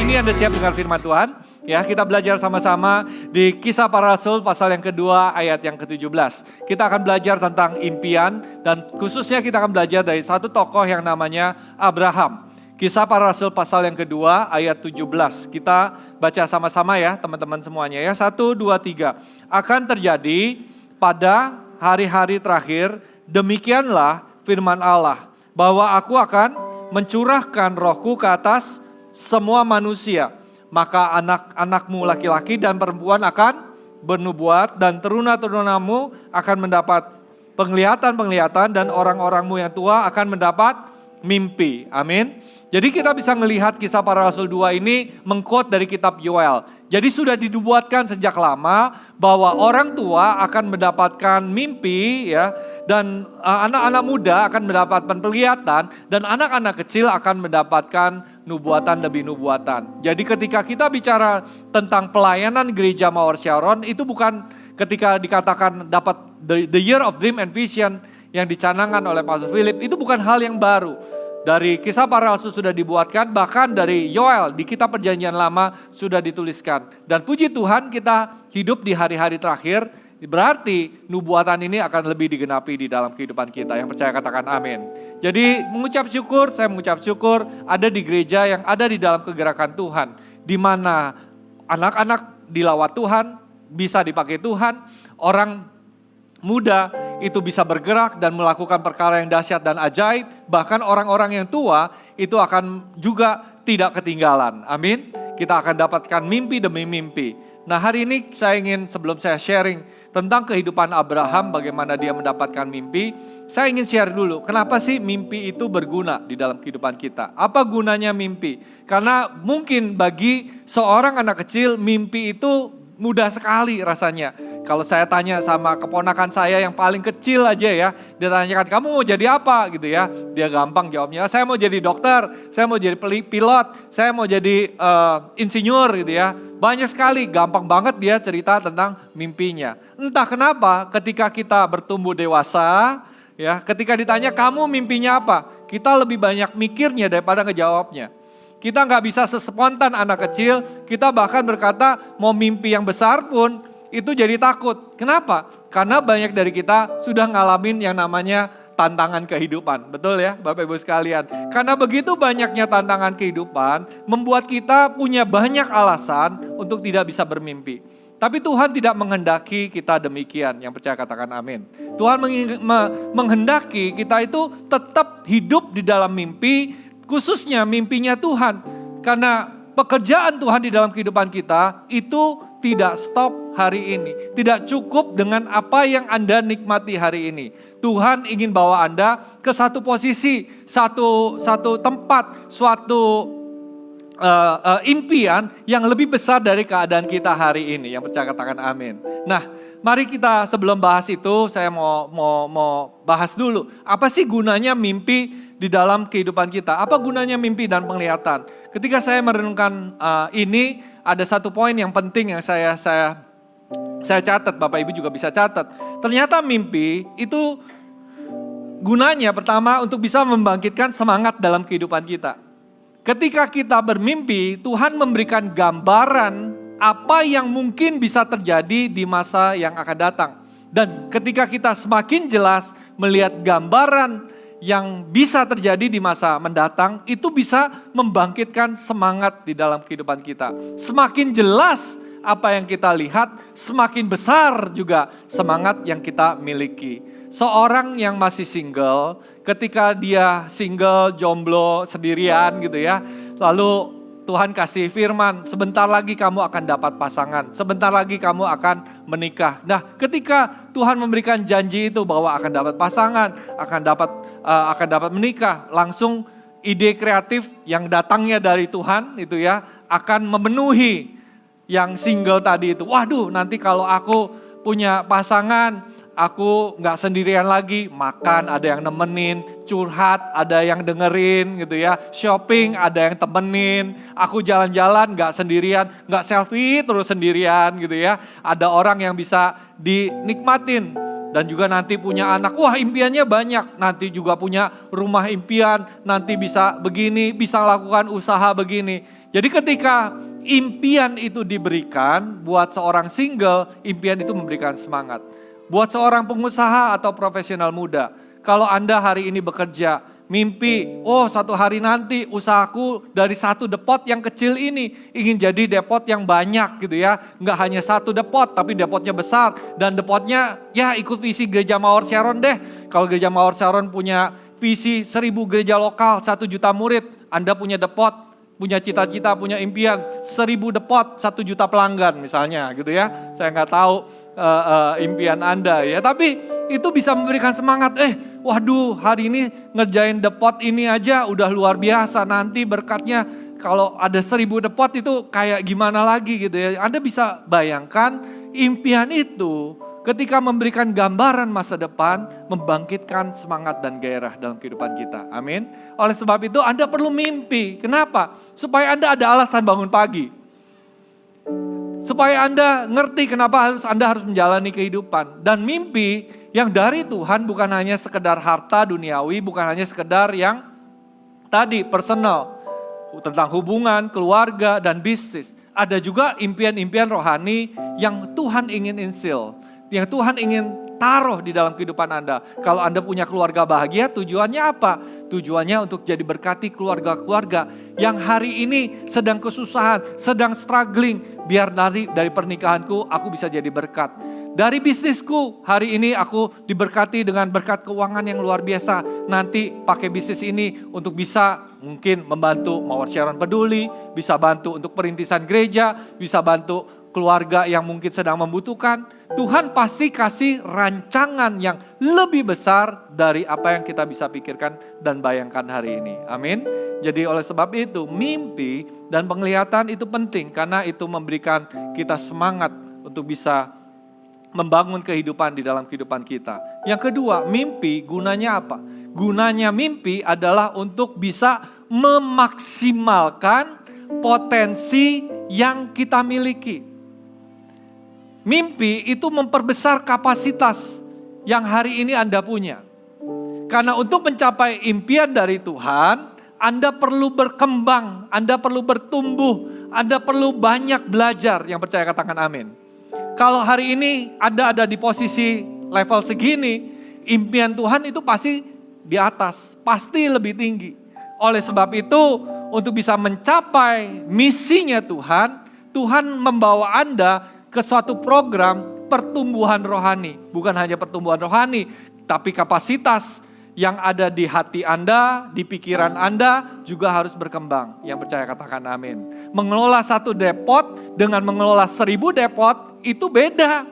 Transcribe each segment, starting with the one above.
hari ini Anda siap dengar firman Tuhan? Ya, kita belajar sama-sama di Kisah Para Rasul pasal yang kedua ayat yang ke-17. Kita akan belajar tentang impian dan khususnya kita akan belajar dari satu tokoh yang namanya Abraham. Kisah Para Rasul pasal yang kedua ayat 17. Kita baca sama-sama ya teman-teman semuanya ya. 1, 2, 3. Akan terjadi pada hari-hari terakhir, demikianlah firman Allah, bahwa aku akan mencurahkan rohku ke atas semua manusia. Maka anak-anakmu laki-laki dan perempuan akan bernubuat dan teruna-terunamu akan mendapat penglihatan-penglihatan dan orang-orangmu yang tua akan mendapat mimpi. Amin. Jadi kita bisa melihat Kisah Para Rasul 2 ini mengquote dari kitab Yoel. Jadi sudah dibuatkan sejak lama bahwa orang tua akan mendapatkan mimpi ya, dan anak-anak muda akan mendapatkan penglihatan dan anak-anak kecil akan mendapatkan nubuatan demi nubuatan. Jadi ketika kita bicara tentang pelayanan gereja Mawar Sharon, itu bukan ketika dikatakan dapat the year of dream and vision yang dicanangkan oleh Pastor Philip, itu bukan hal yang baru. Dari Kisah Para Rasul sudah dibuatkan, bahkan dari Yoel di kitab Perjanjian Lama sudah dituliskan. Dan puji Tuhan kita hidup di hari-hari terakhir, berarti nubuatan ini akan lebih digenapi di dalam kehidupan kita. Yang percaya katakan amin. Jadi saya mengucap syukur ada di gereja yang ada di dalam kegerakan Tuhan, di mana anak-anak dilawat Tuhan, bisa dipakai Tuhan, orang muda itu bisa bergerak dan melakukan perkara yang dahsyat dan ajaib. Bahkan orang-orang yang tua itu akan juga tidak ketinggalan. Amin. Kita akan dapatkan mimpi demi mimpi. Nah hari ini saya ingin, sebelum saya sharing tentang kehidupan Abraham, bagaimana dia mendapatkan mimpi, saya ingin share dulu, kenapa sih mimpi itu berguna di dalam kehidupan kita? Apa gunanya mimpi? Karena mungkin bagi seorang anak kecil, mimpi itu mudah sekali rasanya. Kalau saya tanya sama keponakan saya yang paling kecil aja ya, dia tanyakan kamu mau jadi apa gitu ya, dia gampang jawabnya, saya mau jadi dokter, saya mau jadi pilot, saya mau jadi insinyur gitu ya. Banyak sekali, gampang banget dia cerita tentang mimpinya. Entah kenapa ketika kita bertumbuh dewasa, ya, ketika ditanya kamu mimpinya apa, kita lebih banyak mikirnya daripada ngejawabnya. Kita nggak bisa sespontan anak kecil, kita bahkan berkata mau mimpi yang besar pun itu jadi takut. Kenapa? Karena banyak dari kita sudah ngalamin yang namanya tantangan kehidupan. Betul ya Bapak Ibu sekalian? Karena begitu banyaknya tantangan kehidupan, membuat kita punya banyak alasan untuk tidak bisa bermimpi. Tapi Tuhan tidak menghendaki kita demikian. Yang percaya katakan amin. Tuhan menghendaki kita itu tetap hidup di dalam mimpi, khususnya mimpinya Tuhan. Karena pekerjaan Tuhan di dalam kehidupan kita itu tidak stop hari ini. Tidak cukup dengan apa yang Anda nikmati hari ini. Tuhan ingin bawa Anda ke satu posisi, satu tempat, suatu impian yang lebih besar dari keadaan kita hari ini. Yang percaya katakan amin. Nah, mari kita sebelum bahas itu, saya mau bahas dulu. Apa sih gunanya mimpi di dalam kehidupan kita? Apa gunanya mimpi dan penglihatan? Ketika saya merenungkan ini, ada satu poin yang penting yang saya catat, Bapak Ibu juga bisa catat. Ternyata mimpi itu gunanya pertama untuk bisa membangkitkan semangat dalam kehidupan kita. Ketika kita bermimpi, Tuhan memberikan gambaran apa yang mungkin bisa terjadi di masa yang akan datang. Dan ketika kita semakin jelas melihat gambaran yang bisa terjadi di masa mendatang, itu bisa membangkitkan semangat di dalam kehidupan kita. Semakin jelas apa yang kita lihat, semakin besar juga semangat yang kita miliki. Seorang yang masih single, ketika dia single, jomblo, sendirian gitu ya, lalu Tuhan kasih firman, sebentar lagi kamu akan dapat pasangan, sebentar lagi kamu akan menikah. Nah, ketika Tuhan memberikan janji itu bahwa akan dapat pasangan, akan dapat menikah, langsung ide kreatif yang datangnya dari Tuhan itu ya akan memenuhi yang single tadi itu. Waduh, nanti kalau aku punya pasangan, aku gak sendirian lagi, makan ada yang nemenin, curhat ada yang dengerin gitu ya, shopping ada yang temenin, aku jalan-jalan gak sendirian, gak selfie terus sendirian gitu ya, ada orang yang bisa dinikmatin. Dan juga nanti punya anak, wah impiannya banyak, nanti juga punya rumah impian, nanti bisa begini, bisa lakukan usaha begini. Jadi ketika impian itu diberikan buat seorang single, impian itu memberikan semangat. Buat seorang pengusaha atau profesional muda, kalau Anda hari ini bekerja, mimpi, satu hari nanti usahaku dari satu depot yang kecil ini ingin jadi depot yang banyak gitu ya. Nggak hanya satu depot, tapi depotnya besar. Dan depotnya ya ikut visi Gereja Mawar Sharon deh. Kalau Gereja Mawar Sharon punya visi 1000 gereja lokal, 1 juta murid. Anda punya depot, punya cita-cita, punya impian 1000 depot, 1 juta pelanggan misalnya gitu ya. Saya nggak tahu impian Anda ya, tapi itu bisa memberikan semangat. Waduh, hari ini ngerjain depot ini aja udah luar biasa, nanti berkatnya kalau ada 1000 depot itu kayak gimana lagi gitu ya. Anda bisa bayangkan impian itu ketika memberikan gambaran masa depan, membangkitkan semangat dan gairah dalam kehidupan kita. Amin. Oleh sebab itu Anda perlu mimpi. Kenapa? Supaya Anda ada alasan bangun pagi. Supaya Anda ngerti kenapa Anda harus menjalani kehidupan. Dan mimpi yang dari Tuhan bukan hanya sekedar harta duniawi, bukan hanya sekedar yang tadi personal, tentang hubungan, keluarga, dan bisnis. Ada juga impian-impian rohani yang Tuhan ingin instill, yang Tuhan ingin taruh di dalam kehidupan Anda. Kalau Anda punya keluarga bahagia, tujuannya apa? Tujuannya untuk jadi berkati keluarga-keluarga yang hari ini sedang kesusahan, sedang struggling. Biar dari pernikahanku aku bisa jadi berkat. Dari bisnisku, hari ini aku diberkati dengan berkat keuangan yang luar biasa. Nanti pakai bisnis ini untuk bisa mungkin membantu Mawar Sharon Peduli, bisa bantu untuk perintisan gereja, bisa bantu keluarga yang mungkin sedang membutuhkan. Tuhan pasti kasih rancangan yang lebih besar dari apa yang kita bisa pikirkan dan bayangkan hari ini. Amin. Jadi oleh sebab itu mimpi dan penglihatan itu penting karena itu memberikan kita semangat untuk bisa membangun kehidupan di dalam kehidupan kita. Yang kedua, mimpi gunanya apa? Gunanya mimpi adalah untuk bisa memaksimalkan potensi yang kita miliki. Mimpi itu memperbesar kapasitas yang hari ini Anda punya. Karena untuk mencapai impian dari Tuhan, Anda perlu berkembang, Anda perlu bertumbuh, Anda perlu banyak belajar. Yang percaya katakan amin. Kalau hari ini Anda ada di posisi level segini, impian Tuhan itu pasti di atas, pasti lebih tinggi. Oleh sebab itu, untuk bisa mencapai misinya Tuhan, Tuhan membawa Anda ke suatu program pertumbuhan rohani. Bukan hanya pertumbuhan rohani, tapi kapasitas yang ada di hati Anda, di pikiran Anda juga harus berkembang. Yang percaya katakan amin. Mengelola satu depot dengan mengelola 1000 depot itu beda.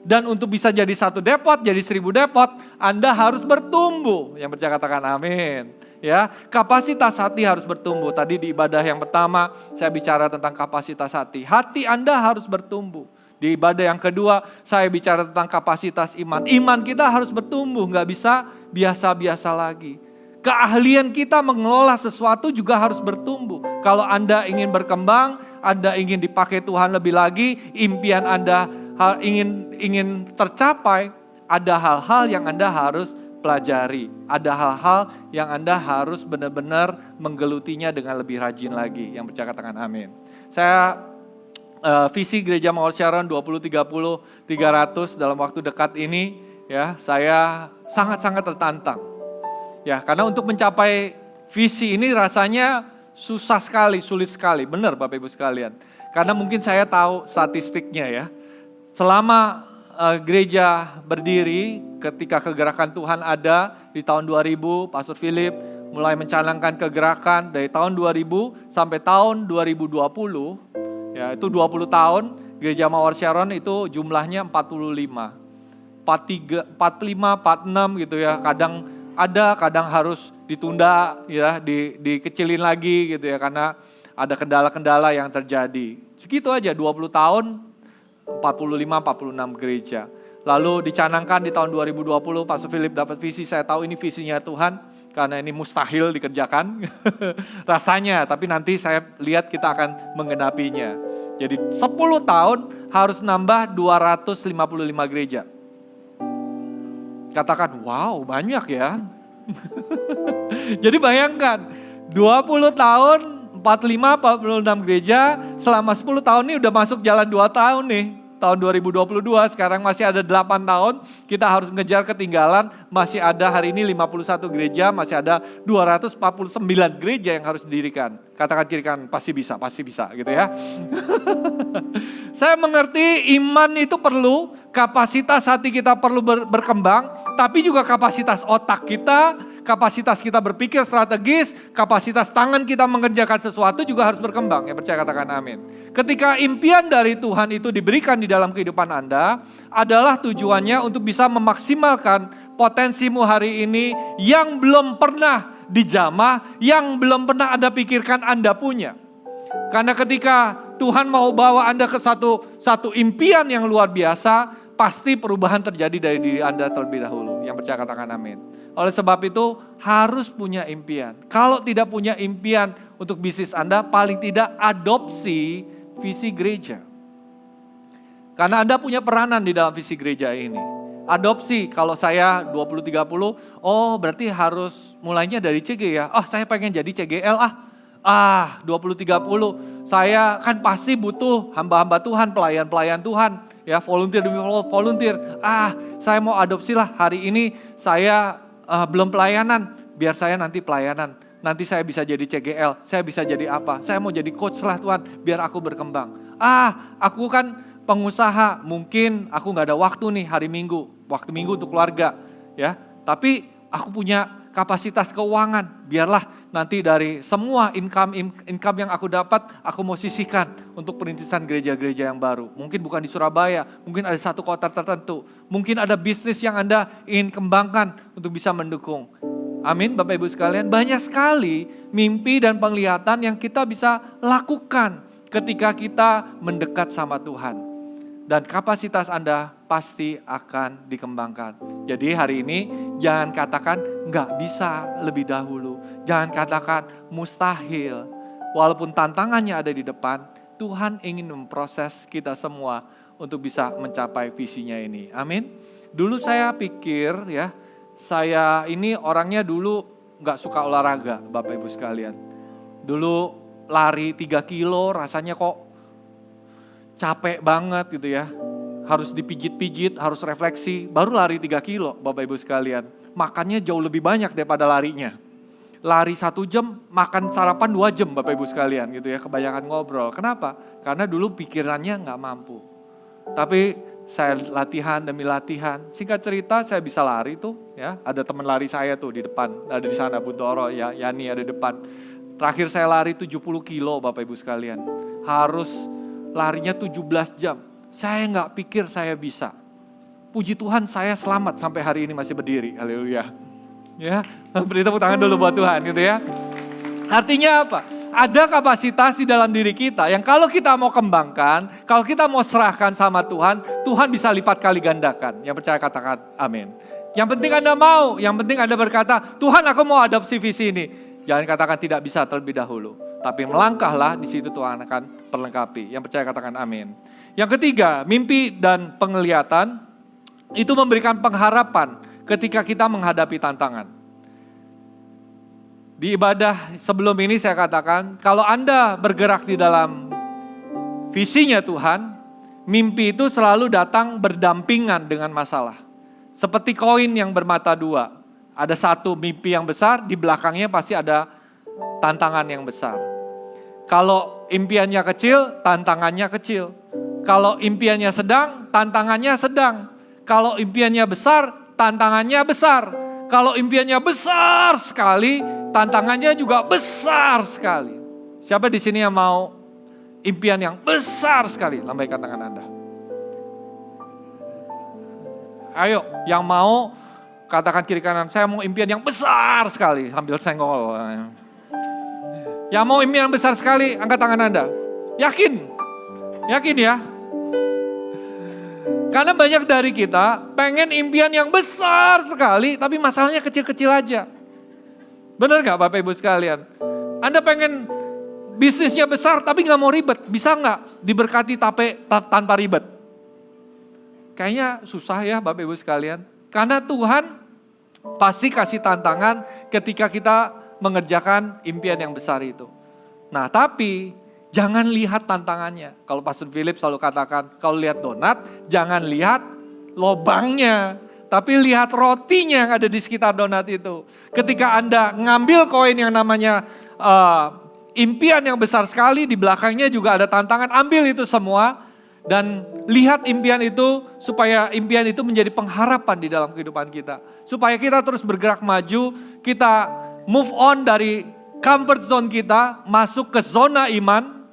Dan untuk bisa jadi satu depot, jadi 1000 depot, Anda harus bertumbuh. Yang percaya katakan amin. Ya, kapasitas hati harus bertumbuh. Tadi di ibadah yang pertama saya bicara tentang kapasitas hati. Hati Anda harus bertumbuh. Di ibadah yang kedua saya bicara tentang kapasitas iman. Iman kita harus bertumbuh, nggak bisa biasa-biasa lagi. Keahlian kita mengelola sesuatu juga harus bertumbuh. Kalau Anda ingin berkembang, Anda ingin dipakai Tuhan lebih lagi, impian Anda ingin tercapai, ada hal-hal yang Anda harus pelajari. Ada hal-hal yang Anda harus benar-benar menggelutinya dengan lebih rajin lagi. Yang percaya katakan amin. Saya visi Gereja Mawar Sharon 20, 30, 300 dalam waktu dekat ini ya, saya sangat-sangat tertantang. Ya, karena untuk mencapai visi ini rasanya susah sekali, sulit sekali. Benar Bapak Ibu sekalian. Karena mungkin saya tahu statistiknya ya. Selama gereja berdiri, ketika kegerakan Tuhan ada di tahun 2000, Pastor Philip mulai mencanangkan kegerakan dari tahun 2000 sampai tahun 2020. Ya, itu 20 tahun Gereja Mawar Sharon itu jumlahnya 45. 43, 45, 46 gitu ya. Kadang ada, kadang harus ditunda ya, dikecilin lagi gitu ya karena ada kendala-kendala yang terjadi. Segitu aja 20 tahun 45, 46 gereja. Lalu dicanangkan di tahun 2020 Pastor Philip dapat visi, saya tahu ini visinya Tuhan. Karena ini mustahil dikerjakan rasanya, tapi nanti saya lihat kita akan menggenapinya. Jadi 10 tahun harus nambah 255 gereja. Katakan, wow banyak ya. Jadi bayangkan, 20 tahun 46 gereja, selama 10 tahun ini udah masuk jalan 2 tahun nih. Tahun 2022, sekarang masih ada 8 tahun, kita harus ngejar ketinggalan, masih ada hari ini 51 gereja, masih ada 249 gereja yang harus didirikan. Katakan kiri kanan, pasti bisa gitu ya. Saya mengerti iman itu perlu, kapasitas hati kita perlu berkembang, tapi juga kapasitas otak kita, kapasitas kita berpikir strategis, kapasitas tangan kita mengerjakan sesuatu juga harus berkembang. Yang percaya katakan amin. Ketika impian dari Tuhan itu diberikan di dalam kehidupan Anda, adalah tujuannya untuk bisa memaksimalkan potensimu hari ini yang belum pernah dijamah, yang belum pernah Anda pikirkan Anda punya. Karena ketika Tuhan mau bawa Anda ke satu impian yang luar biasa, pasti perubahan terjadi dari diri Anda terlebih dahulu. Yang percaya katakan amin. Oleh sebab itu harus punya impian. Kalau tidak punya impian untuk bisnis Anda, paling tidak adopsi visi gereja. Karena Anda punya peranan di dalam visi gereja ini. Adopsi, kalau saya 20-30, oh berarti harus mulainya dari CG ya. Oh saya pengen jadi CGL 20-30, saya kan pasti butuh hamba-hamba Tuhan, pelayan-pelayan Tuhan. Ya volunteer demi volunteer. Saya mau adopsi lah hari ini saya belum pelayanan, biar saya nanti pelayanan. Nanti saya bisa jadi CGL, saya bisa jadi apa? Saya mau jadi coach lah Tuhan, biar aku berkembang. Aku kan pengusaha, mungkin aku gak ada waktu nih hari Minggu, waktu Minggu untuk keluarga. Ya, tapi aku punya kapasitas keuangan, biarlah nanti dari semua income yang aku dapat, aku mau sisihkan untuk perintisan gereja-gereja yang baru. Mungkin bukan di Surabaya, mungkin ada satu kota tertentu. Mungkin ada bisnis yang Anda ingin kembangkan untuk bisa mendukung. Amin, Bapak Ibu sekalian. Banyak sekali mimpi dan penglihatan yang kita bisa lakukan ketika kita mendekat sama Tuhan. Dan kapasitas Anda pasti akan dikembangkan. Jadi hari ini jangan katakan nggak bisa lebih dahulu. Jangan katakan mustahil. Walaupun tantangannya ada di depan, Tuhan ingin memproses kita semua untuk bisa mencapai visinya ini. Amin. Dulu saya pikir ya, saya ini orangnya dulu nggak suka olahraga, Bapak Ibu sekalian. Dulu lari 3 kilo rasanya kok capek banget gitu ya. Harus dipijit-pijit, harus refleksi, baru lari 3 kilo Bapak Ibu sekalian. Makannya jauh lebih banyak daripada larinya. Lari 1 jam, makan sarapan 2 jam Bapak Ibu sekalian gitu ya. Kebanyakan ngobrol. Kenapa? Karena dulu pikirannya nggak mampu. Tapi saya latihan demi latihan. Singkat cerita saya bisa lari tuh ya. Ada teman lari saya tuh di depan. Ada di sana Buntoro ya, Yani ada di depan. Terakhir saya lari 70 kilo Bapak Ibu sekalian. Harus larinya 17 jam. Saya nggak pikir saya bisa. Puji Tuhan saya selamat sampai hari ini masih berdiri. Haleluya. Ya, beri tepuk tangan dulu buat Tuhan gitu ya. Artinya apa? Ada kapasitas di dalam diri kita yang kalau kita mau kembangkan, kalau kita mau serahkan sama Tuhan, Tuhan bisa lipat kali gandakan. Yang percaya katakan amin. Yang penting Anda mau, yang penting Anda berkata, Tuhan aku mau adopsi visi ini. Jangan katakan tidak bisa terlebih dahulu. Tapi melangkahlah, di situ Tuhan akan perlengkapi. Yang percaya katakan amin. Yang ketiga, mimpi dan penglihatan itu memberikan pengharapan ketika kita menghadapi tantangan. Di ibadah sebelum ini saya katakan, kalau Anda bergerak di dalam visinya Tuhan, mimpi itu selalu datang berdampingan dengan masalah. Seperti koin yang bermata dua. Ada satu mimpi yang besar, di belakangnya pasti ada tantangan yang besar. Kalau impiannya kecil, tantangannya kecil. Kalau impiannya sedang, tantangannya sedang. Kalau impiannya besar, tantangannya besar. Kalau impiannya besar sekali, tantangannya juga besar sekali. Siapa di sini yang mau impian yang besar sekali? Lambaikan tangan Anda. Ayo, yang mau katakan kiri kanan, saya mau impian yang besar sekali. Sambil senggol. Yang mau impian yang besar sekali, angkat tangan Anda. Yakin? Yakin ya? Karena banyak dari kita pengen impian yang besar sekali, tapi masalahnya kecil-kecil aja. Benar gak Bapak Ibu sekalian? Anda pengen bisnisnya besar tapi gak mau ribet. Bisa gak diberkati tanpa ribet? Kayaknya susah ya Bapak Ibu sekalian. Karena Tuhan pasti kasih tantangan ketika kita mengerjakan impian yang besar itu. Nah tapi jangan lihat tantangannya. Kalau Pastor Philip selalu katakan, kalau lihat donat jangan lihat lobangnya, tapi lihat rotinya yang ada di sekitar donat itu. Ketika Anda ngambil koin yang namanya impian yang besar sekali, di belakangnya juga ada tantangan, ambil itu semua. Dan lihat impian itu supaya impian itu menjadi pengharapan di dalam kehidupan kita. Supaya kita terus bergerak maju, kita move on dari comfort zone kita, masuk ke zona iman.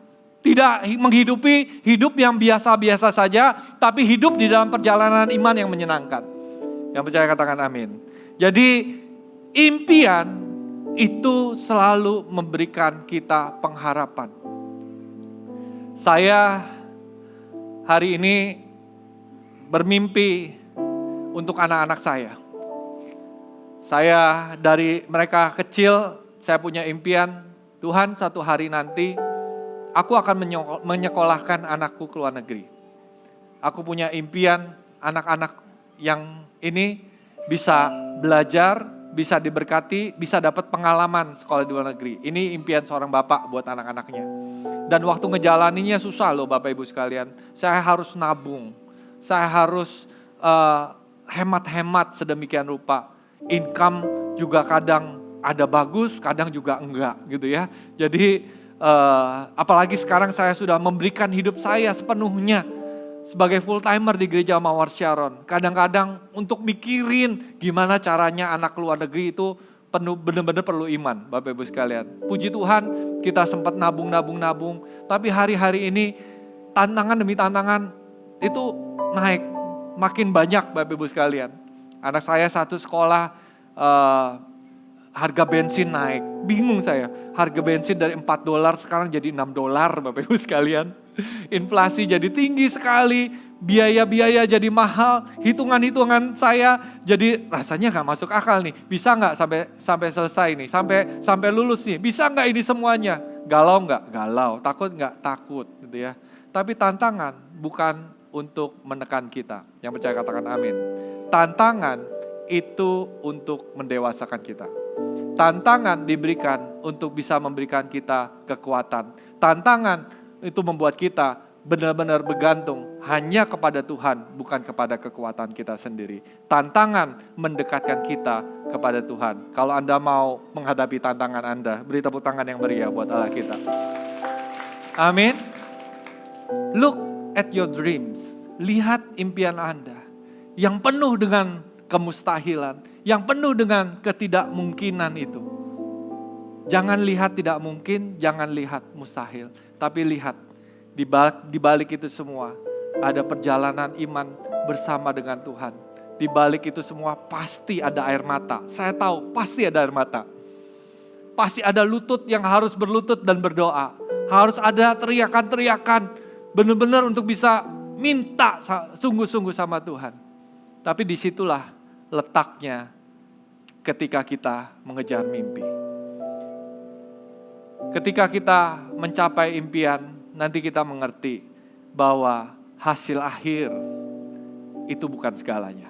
Tidak menghidupi hidup yang biasa-biasa saja, tapi hidup di dalam perjalanan iman yang menyenangkan. Yang percaya katakan amin. Jadi impian itu selalu memberikan kita pengharapan. Saya hari ini bermimpi untuk anak-anak saya. Saya dari mereka kecil, saya punya impian, Tuhan satu hari nanti aku akan menyekolahkan anakku ke luar negeri. Aku punya impian anak-anak yang ini bisa belajar, bisa diberkati, bisa dapat pengalaman sekolah di luar negeri. Ini impian seorang bapak buat anak-anaknya. Dan waktu ngejalaninya susah loh Bapak Ibu sekalian. Saya harus nabung, saya harus hemat-hemat sedemikian rupa. Income juga kadang ada bagus, kadang juga enggak gitu ya. Jadi apalagi sekarang saya sudah memberikan hidup saya sepenuhnya sebagai full timer di gereja Mawar Sharon. Kadang-kadang untuk mikirin gimana caranya anak luar negeri itu benar-benar perlu iman Bapak Ibu sekalian. Puji Tuhan kita sempat nabung. Tapi hari-hari ini tantangan demi tantangan itu naik makin banyak Bapak Ibu sekalian. Anak saya satu sekolah harga bensin naik. Bingung saya. Harga bensin dari $4 sekarang jadi $6 Bapak Ibu sekalian. Inflasi jadi tinggi sekali. Biaya-biaya jadi mahal. Hitungan-hitungan saya jadi rasanya gak masuk akal nih. Bisa gak sampai selesai nih. Sampai lulus nih. Bisa gak ini semuanya? Galau gak? Galau. Takut gak? Takut gitu ya. Tapi tantangan bukan untuk menekan kita. Yang percaya katakan amin. Tantangan itu untuk mendewasakan kita. Tantangan diberikan untuk bisa memberikan kita kekuatan. Tantangan itu membuat kita benar-benar bergantung hanya kepada Tuhan, bukan kepada kekuatan kita sendiri. Tantangan mendekatkan kita kepada Tuhan. Kalau Anda mau menghadapi tantangan Anda, beri tepuk tangan yang meriah buat Allah kita. Amin. Look at your dreams. Lihat impian Anda yang penuh dengan kemustahilan, yang penuh dengan ketidakmungkinan itu. Jangan lihat tidak mungkin, jangan lihat mustahil. Tapi lihat, di balik itu semua, ada perjalanan iman bersama dengan Tuhan. Di balik itu semua pasti ada air mata. Saya tahu pasti ada air mata. Pasti ada lutut yang harus berlutut dan berdoa. Harus ada teriakan-teriakan, benar-benar untuk bisa minta sungguh-sungguh sama Tuhan. Tapi disitulah letaknya ketika kita mengejar mimpi. Ketika kita mencapai impian, nanti kita mengerti bahwa hasil akhir itu bukan segalanya.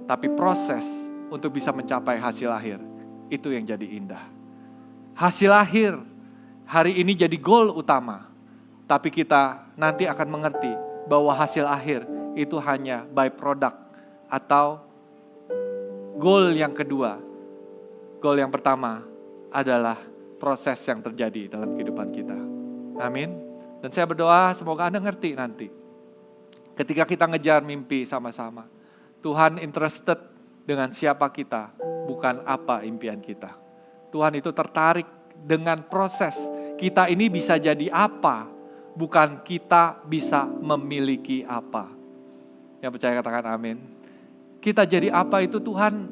Tapi proses untuk bisa mencapai hasil akhir, itu yang jadi indah. Hasil akhir hari ini jadi goal utama. Tapi kita nanti akan mengerti bahwa hasil akhir itu hanya byproduct atau goal yang kedua. Goal yang pertama adalah proses yang terjadi dalam kehidupan kita. Amin. Dan saya berdoa semoga Anda ngerti nanti. Ketika kita ngejar mimpi sama-sama, Tuhan interested dengan siapa kita, bukan apa impian kita. Tuhan itu tertarik dengan proses. Kita ini bisa jadi apa, bukan kita bisa memiliki apa. Yang percaya katakan amin. Kita jadi apa itu Tuhan,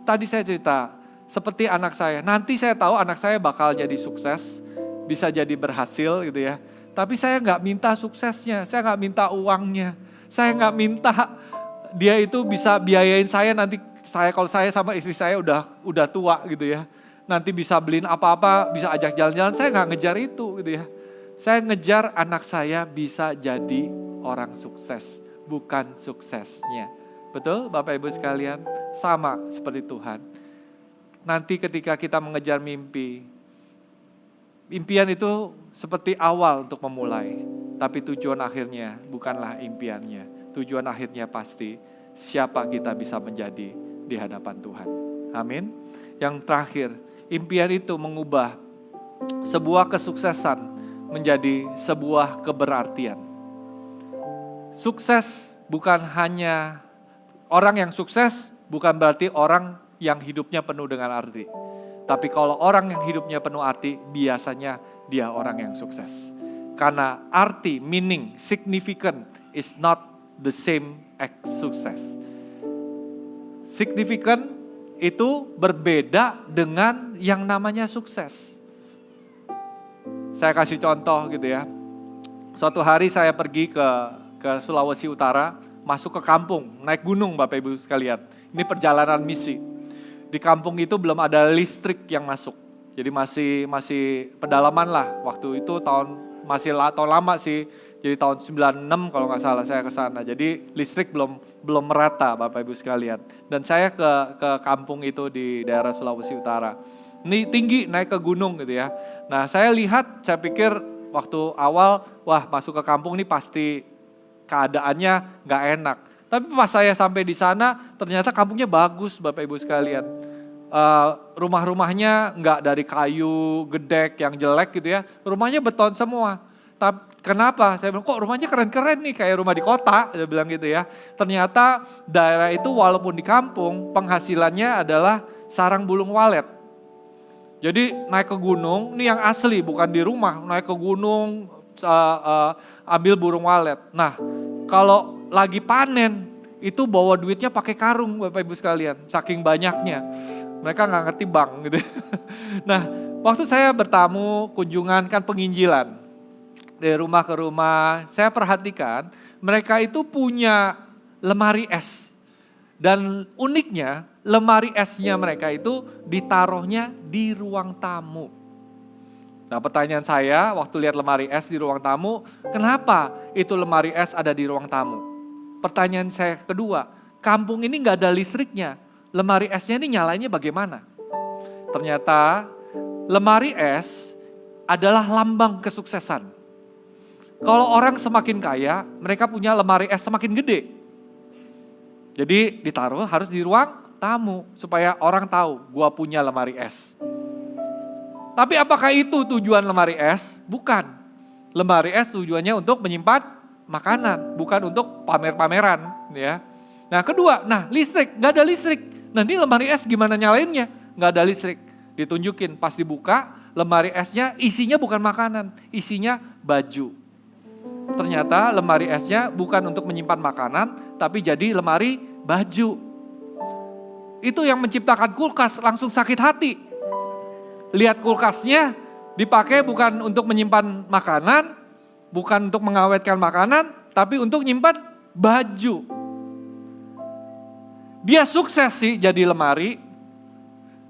tadi saya cerita, seperti anak saya. Nanti saya tahu anak saya bakal jadi sukses, bisa jadi berhasil gitu ya. Tapi saya gak minta suksesnya, saya gak minta uangnya. Saya gak minta dia itu bisa biayain saya nanti, kalau saya sama istri saya udah tua gitu ya. Nanti bisa beliin apa-apa, bisa ajak jalan-jalan, saya gak ngejar itu gitu ya. Saya ngejar anak saya bisa jadi orang sukses, bukan suksesnya. Betul Bapak Ibu sekalian? Sama seperti Tuhan. nanti ketika kita mengejar mimpi, impian itu seperti awal untuk memulai, tapi tujuan akhirnya bukanlah impiannya. Tujuan akhirnya pasti siapa kita bisa menjadi di hadapan Tuhan. Amin. Yang terakhir, impian itu mengubah sebuah kesuksesan menjadi sebuah keberartian. Sukses bukan hanya orang yang sukses, bukan berarti orang yang hidupnya penuh dengan arti. Tapi kalau orang yang hidupnya penuh arti, biasanya dia orang yang sukses. Karena arti, meaning, significant is not the same as sukses. Significant itu berbeda dengan yang namanya sukses. Saya kasih contoh gitu ya. Suatu hari saya pergi ke Sulawesi Utara, masuk ke kampung, naik gunung Bapak Ibu sekalian. Ini perjalanan misi. Di kampung itu belum ada listrik yang masuk. Jadi masih pedalaman lah. Waktu itu tahun lama sih. Jadi tahun 96 kalau nggak salah saya ke sana. Jadi listrik belum merata Bapak Ibu sekalian. Dan saya ke kampung itu di daerah Sulawesi Utara. Ini tinggi naik ke gunung gitu ya. Nah saya lihat, saya pikir waktu awal, wah masuk ke kampung ini pasti keadaannya nggak enak. Tapi pas saya sampai di sana, ternyata kampungnya bagus Bapak Ibu sekalian. Rumah-rumahnya nggak dari kayu, gedek yang jelek gitu ya. Rumahnya beton semua. Kenapa? Saya bilang, kok rumahnya keren-keren nih, kayak rumah di kota, saya bilang gitu ya. Ternyata daerah itu walaupun di kampung, penghasilannya adalah sarang burung walet. Jadi naik ke gunung, ini yang asli, bukan di rumah. Naik ke gunung, ambil burung walet. Nah, kalau lagi panen, itu bawa duitnya pakai karung Bapak Ibu sekalian, saking banyaknya. Mereka nggak ngerti bank gitu. Nah, waktu saya bertamu, kunjungan kan penginjilan. Dari rumah ke rumah, saya perhatikan mereka itu punya lemari es. Dan uniknya, lemari esnya mereka itu ditaruhnya di ruang tamu. Nah pertanyaan saya waktu lihat lemari es di ruang tamu, kenapa itu lemari es ada di ruang tamu? Pertanyaan saya kedua, kampung ini nggak ada listriknya, lemari esnya ini nyalainnya bagaimana? Ternyata lemari es adalah lambang kesuksesan. Kalau orang semakin kaya, mereka punya lemari es semakin gede. Jadi ditaruh harus di ruang tamu supaya orang tahu gua punya lemari es. Tapi apakah itu tujuan lemari es? Bukan. Lemari es tujuannya untuk menyimpan makanan, bukan untuk pamer-pameran, ya. Nah, kedua, listrik, nggak ada listrik. Nanti lemari es gimana nyalainnya? Nggak ada listrik. Ditunjukin, pas dibuka, lemari esnya isinya bukan makanan, isinya baju. Ternyata lemari esnya bukan untuk menyimpan makanan, tapi jadi lemari baju. Itu yang menciptakan kulkas langsung sakit hati. Lihat kulkasnya dipakai bukan untuk menyimpan makanan, bukan untuk mengawetkan makanan, tapi untuk menyimpan baju. Dia sukses sih jadi lemari,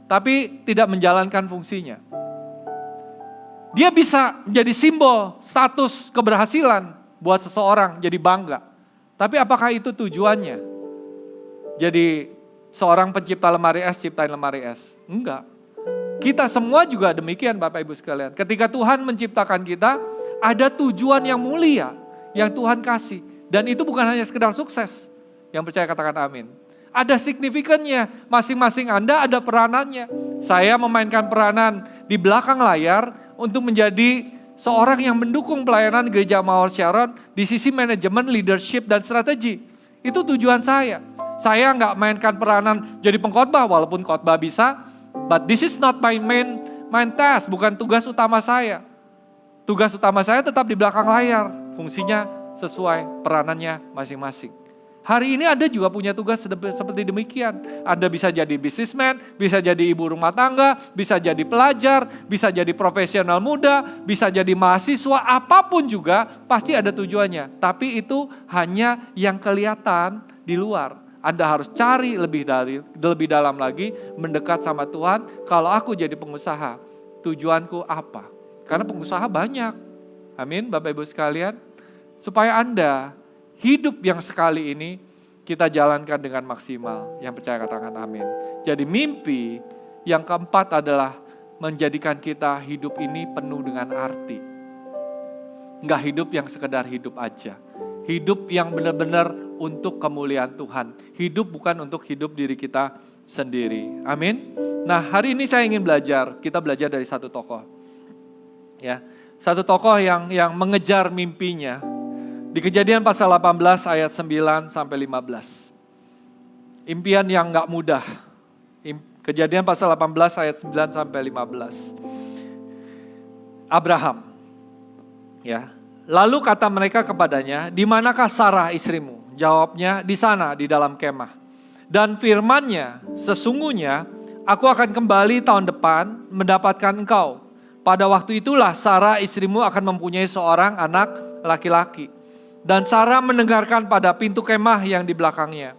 tapi tidak menjalankan fungsinya. Dia bisa menjadi simbol status keberhasilan buat seseorang jadi bangga. Tapi apakah itu tujuannya? Jadi seorang pencipta lemari es, ciptain lemari es. Enggak. Kita semua juga demikian Bapak Ibu sekalian. Ketika Tuhan menciptakan kita, ada tujuan yang mulia yang Tuhan kasih. Dan itu bukan hanya sekedar sukses. Yang percaya katakan amin. Ada signifikannya, masing-masing Anda ada peranannya. Saya memainkan peranan di belakang layar untuk menjadi seorang yang mendukung pelayanan Gereja Mawar Sharon di sisi manajemen, leadership, dan strategi. Itu tujuan saya. Saya nggak mainkan peranan jadi pengkhotbah, walaupun khotbah bisa, but this is not my main task, bukan tugas utama saya. Tugas utama saya tetap di belakang layar, fungsinya sesuai peranannya masing-masing. Hari ini Anda juga punya tugas seperti demikian. Anda bisa jadi businessman, bisa jadi ibu rumah tangga, bisa jadi pelajar, bisa jadi profesional muda, bisa jadi mahasiswa, apapun juga pasti ada tujuannya. Tapi itu hanya yang kelihatan di luar. Anda harus cari lebih dalam lagi, mendekat sama Tuhan. Kalau aku jadi pengusaha, tujuanku apa? Karena pengusaha banyak. Amin, Bapak Ibu sekalian. Supaya Anda hidup yang sekali ini kita jalankan dengan maksimal. Yang percaya katakan amin. Jadi mimpi Yang keempat adalah menjadikan kita hidup ini penuh dengan arti. Enggak hidup yang sekedar hidup aja. Hidup yang benar-benar untuk kemuliaan Tuhan. Hidup bukan untuk hidup diri kita sendiri. Amin. Nah, hari ini saya ingin kita belajar dari satu tokoh. Ya, satu tokoh yang mengejar mimpinya. Di Kejadian pasal 18 ayat 9 sampai 15. Impian yang enggak mudah. Kejadian pasal 18 ayat 9 sampai 15. Abraham. Ya. Lalu kata mereka kepadanya, "Di manakah Sarah istrimu?" Jawabnya, "Di sana, di dalam kemah." Dan firman-Nya, "Sesungguhnya aku akan kembali tahun depan mendapatkan engkau. Pada waktu itulah Sarah istrimu akan mempunyai seorang anak laki-laki." Dan Sarah mendengarkan pada pintu kemah yang di belakangnya.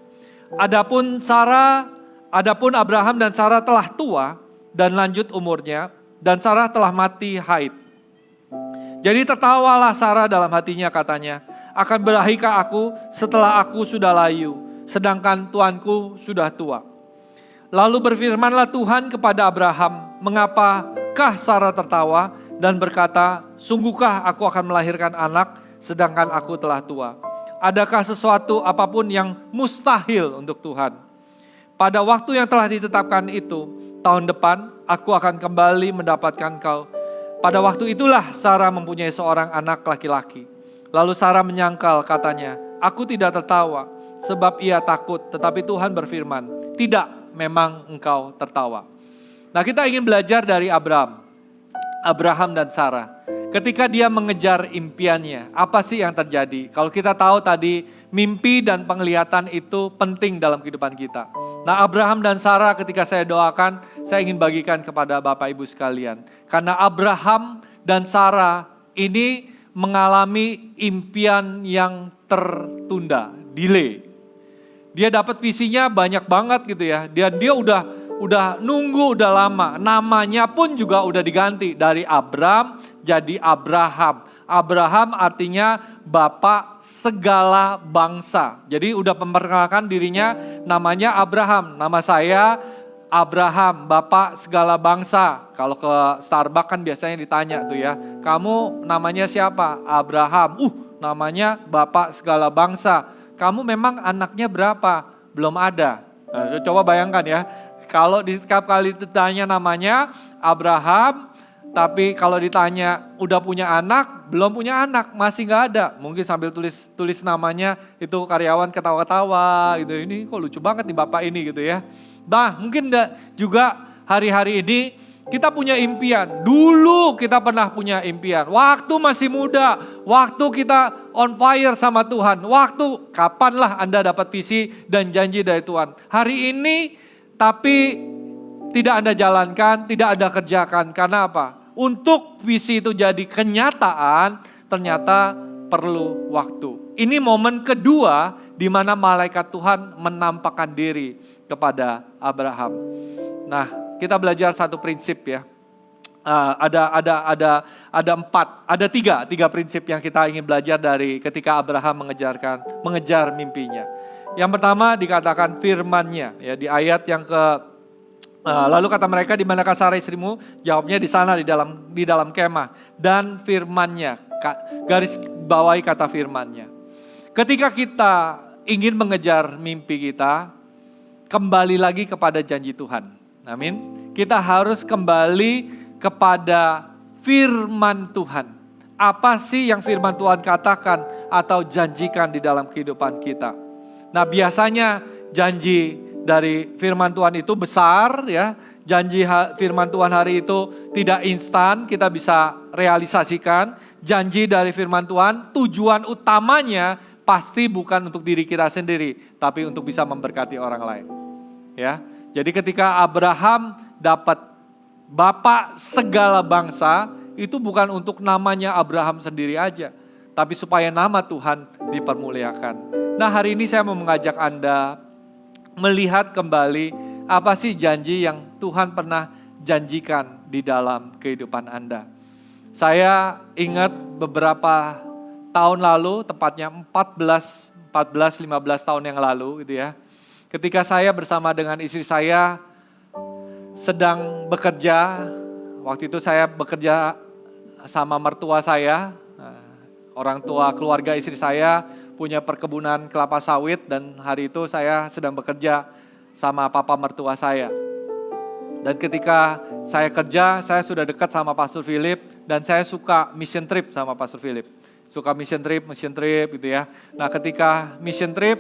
Adapun Abraham dan Sarah telah tua dan lanjut umurnya, dan Sarah telah mati haid. Jadi tertawalah Sarah dalam hatinya, katanya, "Akan berahikah aku setelah aku sudah layu, sedangkan tuanku sudah tua?" Lalu berfirmanlah Tuhan kepada Abraham, "Mengapakah Sarah tertawa dan berkata, sungguhkah aku akan melahirkan anak sedangkan aku telah tua? Adakah sesuatu apapun yang mustahil untuk Tuhan? Pada waktu yang telah ditetapkan itu, tahun depan aku akan kembali mendapatkan kau." Pada waktu itulah Sarah mempunyai seorang anak laki-laki. Lalu Sarah menyangkal, katanya, "Aku tidak tertawa sebab ia takut." Tetapi Tuhan berfirman, "Tidak, memang engkau tertawa." Nah, kita ingin belajar dari Abraham dan Sarah. Ketika dia mengejar impiannya, apa sih yang terjadi? Kalau kita tahu tadi, mimpi dan penglihatan itu penting dalam kehidupan kita. Nah, Abraham dan Sarah ketika saya doakan, saya ingin bagikan kepada Bapak Ibu sekalian. Karena Abraham dan Sarah ini mengalami impian yang tertunda, delay. Dia dapat visinya banyak banget gitu ya. Dia udah nunggu udah lama. Namanya pun juga udah diganti dari Abram jadi Abraham. Abraham artinya Bapak segala bangsa. Jadi udah memperkenalkan dirinya namanya Abraham. Nama saya Abraham, Bapak segala bangsa. Kalau ke Starbucks kan biasanya ditanya tuh ya, "Kamu namanya siapa?" "Abraham." Namanya Bapak segala bangsa. "Kamu memang anaknya berapa?" "Belum ada." Nah, coba bayangkan ya, kalau di setiap kali ditanya namanya Abraham, tapi kalau ditanya udah punya anak, belum punya anak, masih nggak ada. Mungkin sambil tulis namanya, itu karyawan ketawa-ketawa gitu. "Ini kok lucu banget nih bapak ini," gitu ya. Nah, mungkin juga hari-hari ini kita punya impian. Dulu kita pernah punya impian. Waktu masih muda, waktu kita on fire sama Tuhan. Waktu kapanlah Anda dapat visi dan janji dari Tuhan. Hari ini tapi tidak Anda jalankan, tidak Anda kerjakan. Karena apa? Untuk visi itu jadi kenyataan, ternyata perlu waktu. Ini momen kedua di mana malaikat Tuhan menampakkan diri kepada Abraham. Nah, kita belajar satu prinsip ya. Ada tiga prinsip yang kita ingin belajar dari ketika Abraham mengejar mimpinya. Yang pertama dikatakan firman-Nya ya, di ayat yang lalu kata mereka, "Di manakah Sarah istrimu?" Jawabnya, "Di sana, di dalam kemah." Dan firman-Nya, garis bawahi kata firman-Nya. Ketika kita ingin mengejar mimpi kita, kembali lagi kepada janji Tuhan. Amin. Kita harus kembali kepada firman Tuhan. Apa sih yang firman Tuhan katakan atau janjikan di dalam kehidupan kita? Nah, biasanya janji dari firman Tuhan itu besar ya. Janji firman Tuhan hari itu tidak instan kita bisa realisasikan. Janji dari firman Tuhan tujuan utamanya pasti bukan untuk diri kita sendiri, tapi untuk bisa memberkati orang lain. Ya. Jadi ketika Abraham dapat Bapak segala bangsa, itu bukan untuk namanya Abraham sendiri aja, tapi supaya nama Tuhan dipermuliakan. Nah, hari ini saya mau mengajak Anda melihat kembali apa sih janji yang Tuhan pernah janjikan di dalam kehidupan Anda. Saya ingat beberapa tahun lalu, tepatnya 14-15 tahun yang lalu gitu ya. Ketika saya bersama dengan istri saya sedang bekerja. Waktu itu saya bekerja sama mertua saya, orang tua keluarga istri saya punya perkebunan kelapa sawit, dan hari itu saya sedang bekerja sama papa mertua saya. Dan ketika saya kerja, saya sudah dekat sama Pastor Philip, dan saya suka mission trip sama Pastor Philip. Suka mission trip gitu ya. Nah ketika mission trip,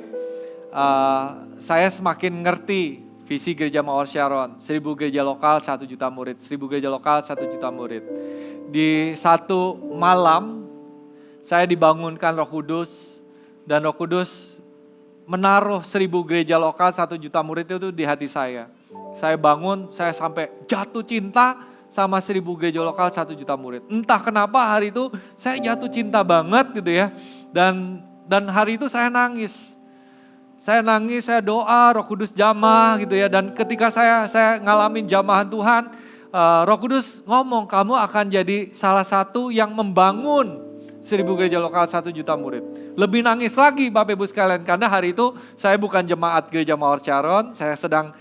saya semakin ngerti visi Gereja Mawar Sharon. 1000 gereja lokal, 1 juta murid. 1000 gereja lokal, 1 juta murid. Di satu malam, saya dibangunkan Roh Kudus, dan Roh Kudus menaruh 1000 gereja lokal, 1 juta murid itu di hati saya. Saya bangun, saya sampai jatuh cinta sama 1000 gereja lokal, 1 juta murid. Entah kenapa hari itu saya jatuh cinta banget gitu ya. Dan hari itu saya nangis. Saya nangis, saya doa, Roh Kudus jamah gitu ya. Dan ketika saya ngalamin jamahan Tuhan, Roh Kudus ngomong, kamu akan jadi salah satu yang membangun 1000 gereja lokal, 1 juta murid. Lebih nangis lagi Bapak Ibu sekalian, karena hari itu saya bukan jemaat Gereja Mawar Sharon, saya sedang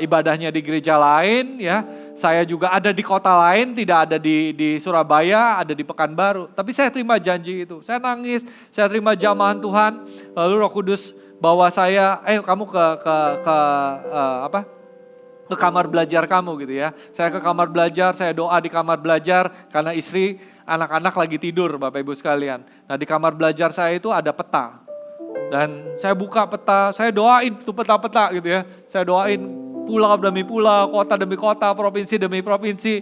ibadahnya di gereja lain ya. Saya juga ada di kota lain, tidak ada di Surabaya, ada di Pekanbaru. Tapi saya terima janji itu. Saya nangis, saya terima jamahan Tuhan. Lalu Roh Kudus bawa saya, kamu ke kamar belajar kamu gitu ya. Saya ke kamar belajar, saya doa di kamar belajar karena istri, anak-anak lagi tidur Bapak Ibu sekalian. Nah di kamar belajar saya itu ada peta. Dan saya buka peta, saya doain tuh peta-peta gitu ya. Saya doain pulau demi pulau, kota demi kota, provinsi demi provinsi.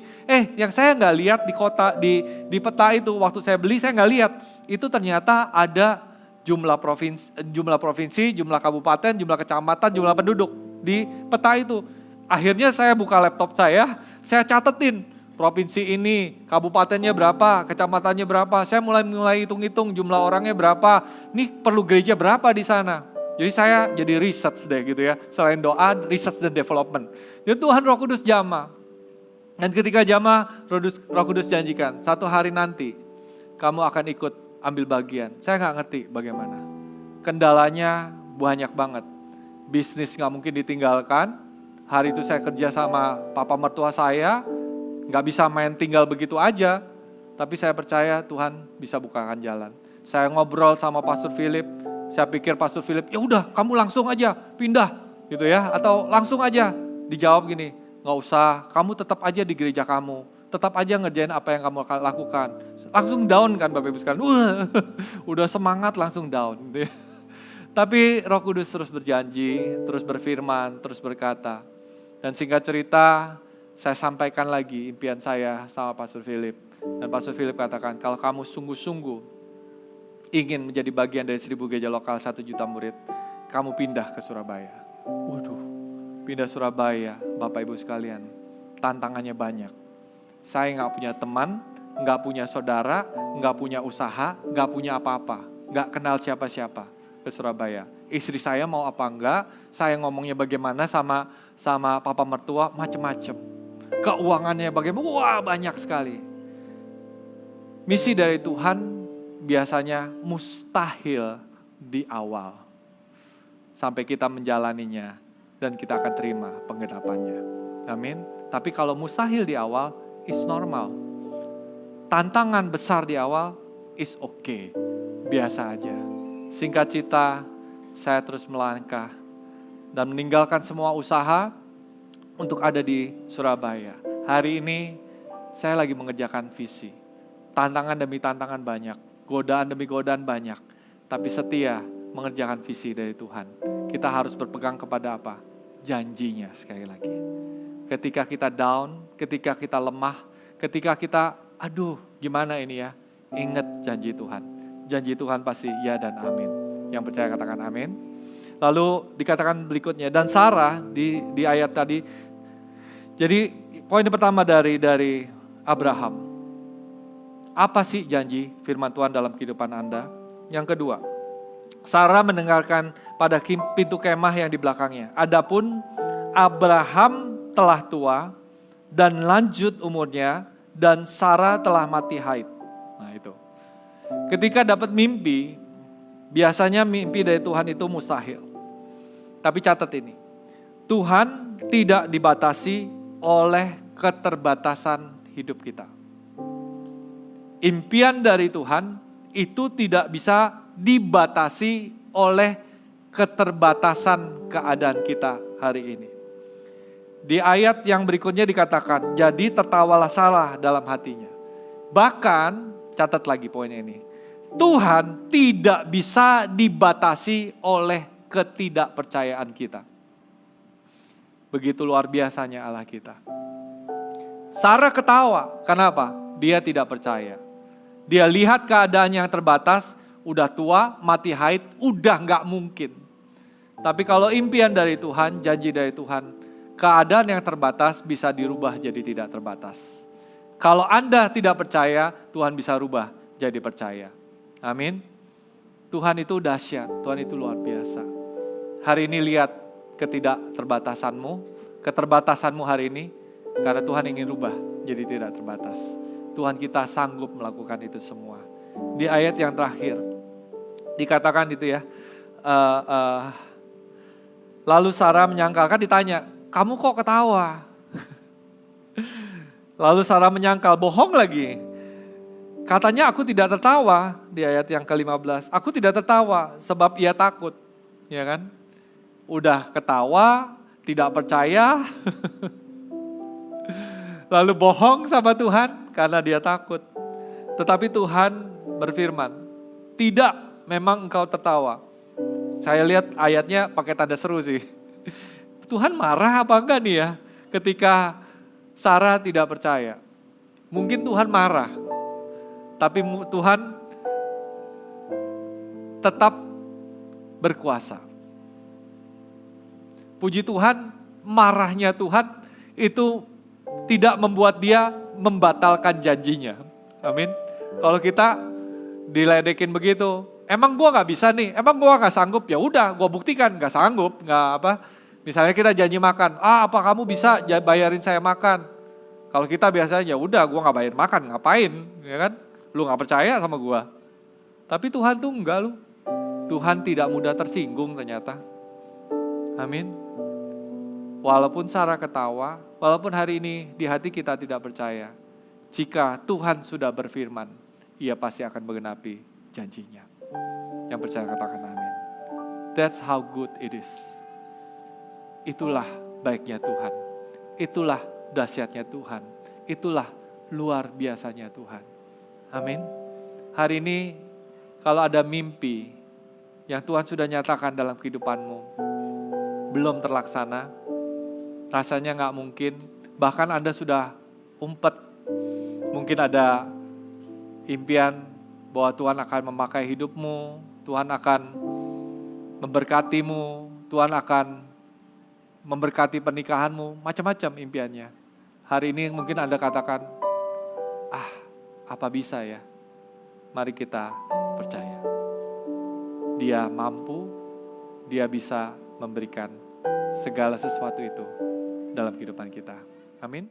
Yang saya nggak lihat di kota di peta itu, waktu saya beli saya nggak lihat. Itu ternyata ada jumlah provinsi, jumlah kabupaten, jumlah kecamatan, jumlah penduduk di peta itu. Akhirnya saya buka laptop saya catetin provinsi ini, kabupatennya berapa, kecamatannya berapa. Saya mulai hitung-hitung jumlah orangnya berapa. Nih perlu gereja berapa di sana. Jadi saya jadi research deh gitu ya. Selain doa, research dan development. Jadi Tuhan Roh Kudus jamah. Dan ketika jamah, Roh Kudus janjikan, satu hari nanti kamu akan ikut ambil bagian. Saya gak ngerti bagaimana. Kendalanya banyak banget. Bisnis gak mungkin ditinggalkan. Hari itu saya kerja sama papa mertua saya. Gak bisa main tinggal begitu aja. Tapi saya percaya Tuhan bisa bukakan jalan. Saya ngobrol sama Pastor Philip. Saya pikir Pastor Philip, ya udah kamu langsung aja pindah gitu ya. Atau langsung aja. Dijawab gini, gak usah, kamu tetap aja di gereja kamu. Tetap aja ngerjain apa yang kamu lakukan. Langsung down kan Bapak Ibu sekalian. Udah semangat langsung down gitu ya. Tapi Roh Kudus terus berjanji, terus berfirman, terus berkata. Dan singkat cerita, saya sampaikan lagi impian saya sama Pastor Philip. Dan Pastor Philip katakan, kalau kamu sungguh-sungguh ingin menjadi bagian dari 1000 gereja lokal 1 juta murid, kamu pindah ke Surabaya. Waduh, pindah Surabaya, Bapak Ibu sekalian, tantangannya banyak. Saya gak punya teman, gak punya saudara, gak punya usaha, gak punya apa-apa, gak kenal siapa-siapa ke Surabaya. Istri saya mau apa enggak, saya ngomongnya bagaimana sama papa mertua, macem-macem. Keuangannya bagaimana, wah banyak sekali. Misi dari Tuhan biasanya mustahil di awal. Sampai kita menjalaninya dan kita akan terima penggenapannya. Amin. Tapi kalau mustahil di awal, is normal. Tantangan besar di awal, is okay. Biasa aja. Singkat cerita, saya terus melangkah dan meninggalkan semua usaha untuk ada di Surabaya. Hari ini saya lagi mengerjakan visi. Tantangan demi tantangan banyak. Godaan demi godaan banyak, tapi setia mengerjakan visi dari Tuhan. Kita harus berpegang kepada apa? Janjinya sekali lagi. Ketika kita down, ketika kita lemah, ketika kita, aduh gimana ini ya? Ingat janji Tuhan. Janji Tuhan pasti ya dan amin. Yang percaya katakan amin. Lalu dikatakan berikutnya, dan Sarah di ayat tadi. Jadi poin pertama dari Abraham. Apa sih janji firman Tuhan dalam kehidupan Anda? Yang kedua, Sarah mendengarkan pada pintu kemah yang di belakangnya. Adapun Abraham telah tua dan lanjut umurnya, dan Sarah telah mati haid. Nah itu. Ketika dapat mimpi, biasanya mimpi dari Tuhan itu mustahil. Tapi catat ini, Tuhan tidak dibatasi oleh keterbatasan hidup kita. Impian dari Tuhan itu tidak bisa dibatasi oleh keterbatasan keadaan kita hari ini. Di ayat yang berikutnya dikatakan, jadi tertawalah Sarah dalam hatinya. Bahkan, catat lagi poinnya ini, Tuhan tidak bisa dibatasi oleh ketidakpercayaan kita. Begitu luar biasanya Allah kita. Sarah ketawa, kenapa? Dia tidak percaya. Dia lihat keadaan yang terbatas, udah tua, mati haid, udah gak mungkin. Tapi kalau impian dari Tuhan, janji dari Tuhan, keadaan yang terbatas bisa dirubah jadi tidak terbatas. Kalau Anda tidak percaya, Tuhan bisa rubah jadi percaya. Amin. Tuhan itu dahsyat, Tuhan itu luar biasa. Hari ini lihat keterbatasanmu hari ini, karena Tuhan ingin rubah jadi tidak terbatas. Tuhan kita sanggup melakukan itu semua. Di ayat yang terakhir, dikatakan itu ya, lalu Sarah menyangkalkan, ditanya, kamu kok ketawa? Lalu Sarah menyangkal, bohong lagi. Katanya aku tidak tertawa, di ayat yang ke-15. Aku tidak tertawa sebab ia takut. Ya kan? Udah ketawa, tidak percaya. Lalu bohong sama Tuhan karena dia takut. Tetapi Tuhan berfirman, tidak, memang engkau tertawa. Saya lihat ayatnya pakai tanda seru sih. Tuhan marah apa enggak nih ya ketika Sarah tidak percaya? Mungkin Tuhan marah, tapi Tuhan tetap berkuasa. Puji Tuhan, marahnya Tuhan itu tidak membuat dia membatalkan janjinya. Amin. Kalau kita diledekin begitu, emang gua nggak bisa nih, emang gua nggak sanggup, ya udah, gua buktikan nggak sanggup, nggak apa. Misalnya kita janji makan, apa kamu bisa bayarin saya makan? Kalau kita biasanya, ya udah, gua nggak bayar makan, ngapain, ya kan? Lu nggak percaya sama gua. Tapi Tuhan tuh enggak lu. Tuhan tidak mudah tersinggung ternyata. Amin. Walaupun Sarah ketawa, walaupun hari ini di hati kita tidak percaya, jika Tuhan sudah berfirman, Ia pasti akan menggenapi janjinya. Yang percaya katakan amin. That's how good it is. Itulah baiknya Tuhan. Itulah dahsyatnya Tuhan. Itulah luar biasanya Tuhan. Amin. Hari ini kalau ada mimpi yang Tuhan sudah nyatakan dalam kehidupanmu, belum terlaksana, rasanya gak mungkin, bahkan Anda sudah umpet. Mungkin ada impian bahwa Tuhan akan memakai hidupmu, Tuhan akan memberkatimu, Tuhan akan memberkati pernikahanmu, macam-macam impiannya. Hari ini mungkin Anda katakan, apa bisa ya? Mari kita percaya. Dia mampu, Dia bisa memberikan segala sesuatu itu dalam kehidupan kita. Amin.